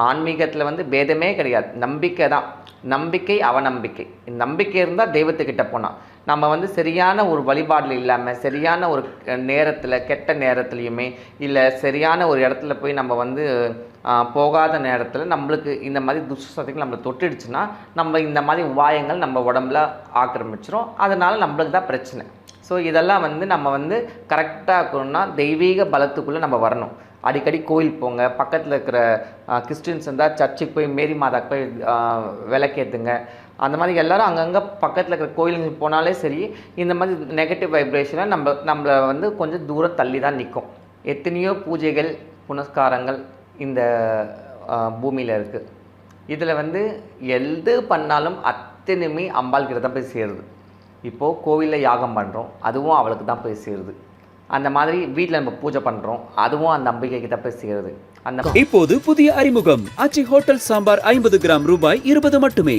ஆன்மீகத்தில் வந்து பேதமே கிடையாது, நம்பிக்கை தான். நம்பிக்கை அவநம்பிக்கை. நம்பிக்கை இருந்தால் தெய்வத்துக்கிட்ட போனால், நம்ம வந்து சரியான ஒரு வழிபாடில் இல்லாமல் சரியான ஒரு நேரத்தில் கெட்ட நேரத்துலையுமே இல்லை சரியான ஒரு இடத்துல போய் நம்ம வந்து போகாத நேரத்தில் நம்மளுக்கு இந்த மாதிரி துஷ்ட சக்திகள் நம்மளை தொட்டுடுச்சுன்னா நம்ம இந்த மாதிரி உபாயங்கள் நம்ம உடம்புல ஆக்கிரமிச்சிரும். அதனால் நம்மளுக்கு தான் பிரச்சனை. ஸோ இதெல்லாம் வந்து நம்ம வந்து கரெக்டாக இருக்கணும்னா தெய்வீக பலத்துக்குள்ளே நம்ம வரணும். அடிக்கடி கோயில் போங்க, பக்கத்தில் இருக்கிற கிறிஸ்டின்ஸ் இருந்தால் சர்ச்சுக்கு போய் மேரி மாதாக்கு போய் விளக்கேற்றுங்க. அந்த மாதிரி எல்லோரும் அங்கங்கே பக்கத்தில் இருக்கிற கோயிலுங்களுக்கு போனாலே சரி, இந்த மாதிரி நெகட்டிவ் வைப்ரேஷனை நம்மளை வந்து கொஞ்சம் தூரம் தள்ளி தான் நிற்கும். எத்தனையோ பூஜைகள் புனஸ்காரங்கள் இந்த பூமியில் இருக்குது. இதில் வந்து எது பண்ணாலும் அத்தனையுமே அம்பாள் கிட்ட தான் போய் சேருது. இப்போது கோவிலில் யாகம் பண்ணுறோம், அதுவும் அவளுக்கு தான் போய் சேருது. அந்த மாதிரி வீட்டில் நம்ம பூஜை பண்ணுறோம், அதுவும் அந்த அம்பிகைக்கு தான் போய் சேருது. இப்போது புதிய அறிமுகம் ஆச்சி ஹோட்டல் சாம்பார் 50 கிராம் ரூபாய் 20 மட்டுமே.